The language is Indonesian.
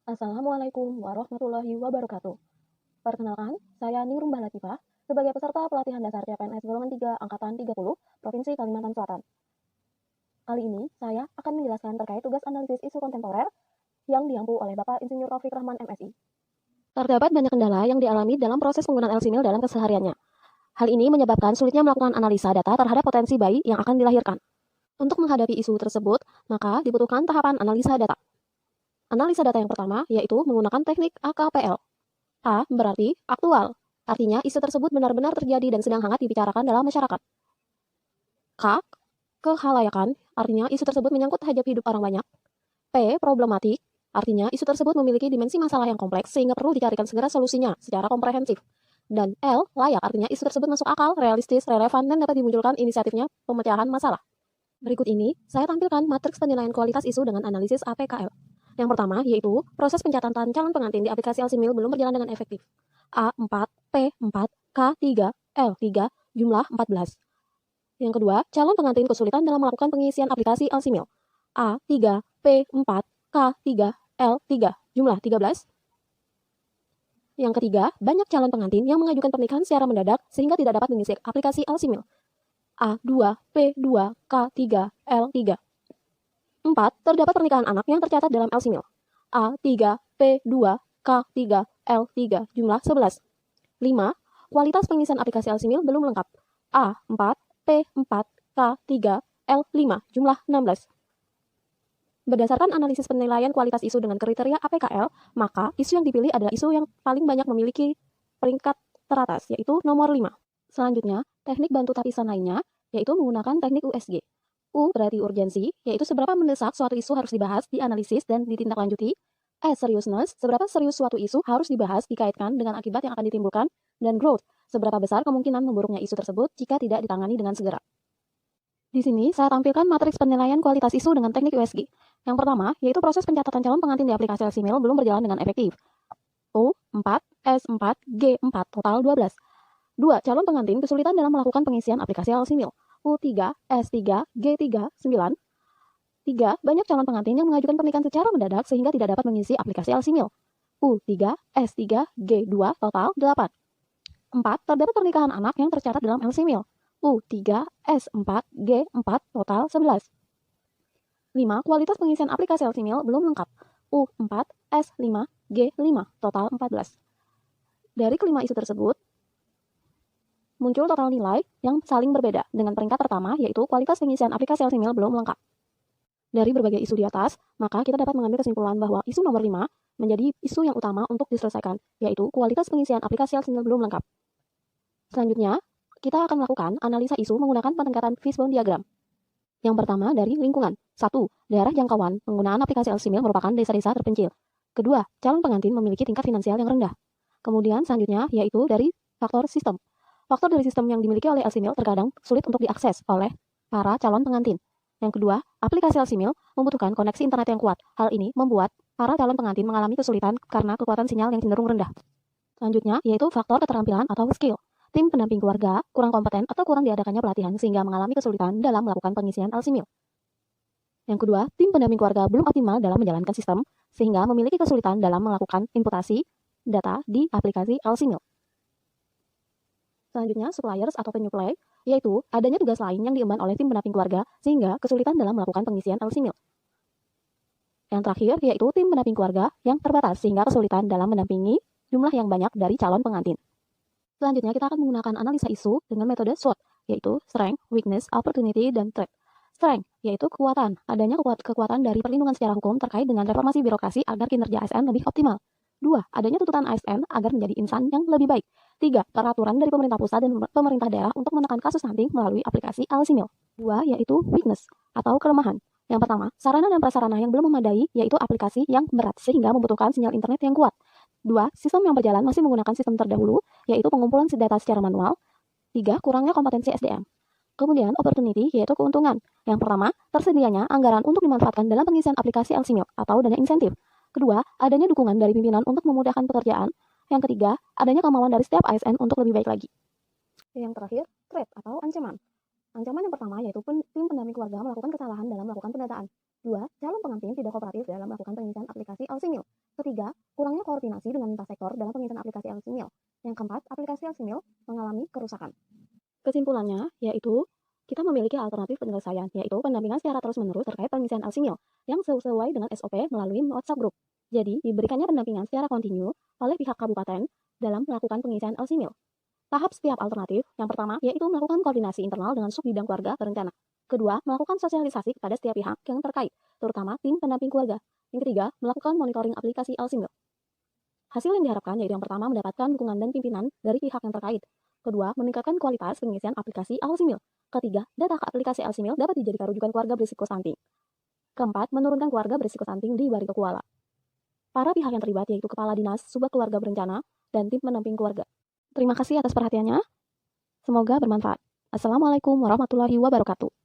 Assalamualaikum warahmatullahi wabarakatuh. Perkenalkan, saya Ningrum Latifah sebagai peserta pelatihan dasar CPNS Golongan 3 Angkatan 30 Provinsi Kalimantan Selatan. Kali ini, saya akan menjelaskan terkait tugas analisis isu kontemporer yang diampu oleh Bapak Insinyur Taufik Rahman MSI. Terdapat banyak kendala yang dialami dalam proses penggunaan LSIMIL dalam kesehariannya. Hal ini menyebabkan sulitnya melakukan analisa data terhadap potensi bayi yang akan dilahirkan. Untuk menghadapi isu tersebut, maka dibutuhkan tahapan analisa data. Analisa data yang pertama yaitu menggunakan teknik AKPL. A berarti aktual, artinya isu tersebut benar-benar terjadi dan sedang hangat dibicarakan dalam masyarakat. K kehalayakan, artinya isu tersebut menyangkut hajat hidup orang banyak. P problematik, artinya isu tersebut memiliki dimensi masalah yang kompleks sehingga perlu dicarikan segera solusinya secara komprehensif. Dan L layak, artinya isu tersebut masuk akal, realistis, relevan, dan dapat dimunculkan inisiatifnya pemecahan masalah. Berikut ini, saya tampilkan matriks penilaian kualitas isu dengan analisis APKL. Yang pertama, yaitu proses pencatatan calon pengantin di aplikasi LSIMIL belum berjalan dengan efektif. A4, P4, K3, L3, jumlah 14. Yang kedua, calon pengantin kesulitan dalam melakukan pengisian aplikasi LSIMIL. A3, P4, K3, L3, jumlah 13. Yang ketiga, banyak calon pengantin yang mengajukan pernikahan secara mendadak sehingga tidak dapat mengisi aplikasi LSIMIL. A2, P2, K3, L3. 4. Terdapat pernikahan anak yang tercatat dalam LSIMIL. A3, P2, K3, L3, jumlah 11. 5. Kualitas pengisian aplikasi LSIMIL belum lengkap. A4, P4, K3, L5, jumlah 16. Berdasarkan analisis penilaian kualitas isu dengan kriteria APKL, maka isu yang dipilih adalah isu yang paling banyak memiliki peringkat teratas, yaitu nomor 5. Selanjutnya, teknik bantu tapisan lainnya, yaitu menggunakan teknik USG. U berarti urgensi, yaitu seberapa mendesak suatu isu harus dibahas, dianalisis, dan ditindaklanjuti. S seriousness, seberapa serius suatu isu harus dibahas, dikaitkan dengan akibat yang akan ditimbulkan. Dan growth, seberapa besar kemungkinan memburuknya isu tersebut jika tidak ditangani dengan segera. Di sini, saya tampilkan matriks penilaian kualitas isu dengan teknik USG. Yang pertama, yaitu proses pencatatan calon pengantin di aplikasi LSIMIL belum berjalan dengan efektif. O 4, S 4, G 4, total 12. 2. Calon pengantin kesulitan dalam melakukan pengisian aplikasi LSIMIL. U3, S3, G3, 9. 3. Banyak calon pengantin yang mengajukan pernikahan secara mendadak sehingga tidak dapat mengisi aplikasi LSIMIL. U3, S3, G2, total 8. 4. Terdapat pernikahan anak yang tercatat dalam LSIMIL. U3, S4, G4, total 11. 5. Kualitas pengisian aplikasi LSIMIL belum lengkap. U4, S5, G5, total 14. Dari kelima isu tersebut, muncul total nilai yang saling berbeda dengan peringkat pertama yaitu kualitas pengisian aplikasi LSIMIL belum lengkap. Dari berbagai isu di atas, maka kita dapat mengambil kesimpulan bahwa isu nomor 5 menjadi isu yang utama untuk diselesaikan, yaitu kualitas pengisian aplikasi LSIMIL belum lengkap. Selanjutnya, kita akan melakukan analisa isu menggunakan pendekatan fishbone diagram. Yang pertama dari lingkungan. 1. Daerah jangkauan penggunaan aplikasi LSIMIL merupakan desa-desa terpencil. Kedua, calon pengantin memiliki tingkat finansial yang rendah. Kemudian selanjutnya yaitu dari faktor sistem. Faktor dari sistem yang dimiliki oleh LSIMIL terkadang sulit untuk diakses oleh para calon pengantin. Yang kedua, aplikasi LSIMIL membutuhkan koneksi internet yang kuat. Hal ini membuat para calon pengantin mengalami kesulitan karena kekuatan sinyal yang cenderung rendah. Selanjutnya, yaitu faktor keterampilan atau skill. Tim pendamping keluarga kurang kompeten atau kurang diadakannya pelatihan sehingga mengalami kesulitan dalam melakukan pengisian LSIMIL. Yang kedua, tim pendamping keluarga belum optimal dalam menjalankan sistem sehingga memiliki kesulitan dalam melakukan inputasi data di aplikasi LSIMIL. Selanjutnya, suppliers atau penyuplai, yaitu adanya tugas lain yang diemban oleh tim pendamping keluarga sehingga kesulitan dalam melakukan pengisian LSIMIL. Yang terakhir, yaitu tim pendamping keluarga yang terbatas sehingga kesulitan dalam mendampingi jumlah yang banyak dari calon pengantin. Selanjutnya, kita akan menggunakan analisa isu dengan metode SWOT, yaitu Strength, Weakness, Opportunity, dan Threat. Strength, yaitu kekuatan, adanya kekuatan dari perlindungan secara hukum terkait dengan reformasi birokrasi agar kinerja ASN lebih optimal. 2. Adanya tuntutan ASN agar menjadi insan yang lebih baik. 3. Peraturan dari pemerintah pusat dan pemerintah daerah untuk menekan kasus stunting melalui aplikasi LSIMIL. 2. Yaitu weakness atau kelemahan. Yang pertama, sarana dan prasarana yang belum memadai yaitu aplikasi yang berat sehingga membutuhkan sinyal internet yang kuat. 2. Sistem yang berjalan masih menggunakan sistem terdahulu yaitu pengumpulan data secara manual. 3. Kurangnya kompetensi SDM. Kemudian opportunity yaitu keuntungan. Yang pertama, tersedianya anggaran untuk dimanfaatkan dalam pengisian aplikasi LSIMIL atau dana insentif. Kedua, adanya dukungan dari pimpinan untuk memudahkan pekerjaan. Yang ketiga, adanya kemauan dari setiap ASN untuk lebih baik lagi. Yang terakhir, threat atau ancaman. Ancaman yang pertama yaitu tim pendamping keluarga melakukan kesalahan dalam melakukan pendataan. 2. Calon pengantin tidak kooperatif dalam melakukan pengisian aplikasi LSIMIL. Ketiga, kurangnya koordinasi dengan lintas sektor dalam pengisian aplikasi LCMIL. Yang keempat, aplikasi LCMIL mengalami kerusakan. Kesimpulannya, yaitu kita memiliki alternatif penyelesaian, yaitu pendampingan secara terus-menerus terkait pengisian LCMIL yang sesuai dengan SOP melalui WhatsApp Group. Jadi, diberikannya pendampingan secara kontinu oleh pihak kabupaten dalam melakukan pengisian LCMIL. Tahap setiap alternatif, yang pertama, yaitu melakukan koordinasi internal dengan sub-bidang keluarga berencana. Kedua, melakukan sosialisasi kepada setiap pihak yang terkait, terutama tim pendamping keluarga. Yang ketiga, melakukan monitoring aplikasi LCMIL. Hasil yang diharapkan yaitu yang pertama, mendapatkan dukungan dan pimpinan dari pihak yang terkait. Kedua, meningkatkan kualitas pengisian aplikasi LCMIL. Ketiga, data aplikasi LCMIL dapat dijadikan rujukan keluarga berisiko stunting. Keempat, menurunkan keluarga berisiko stunting di Barito Kuala. Para pihak yang terlibat yaitu Kepala Dinas, Subak Keluarga Berencana, dan tim pendamping keluarga. Terima kasih atas perhatiannya. Semoga bermanfaat. Assalamualaikum warahmatullahi wabarakatuh.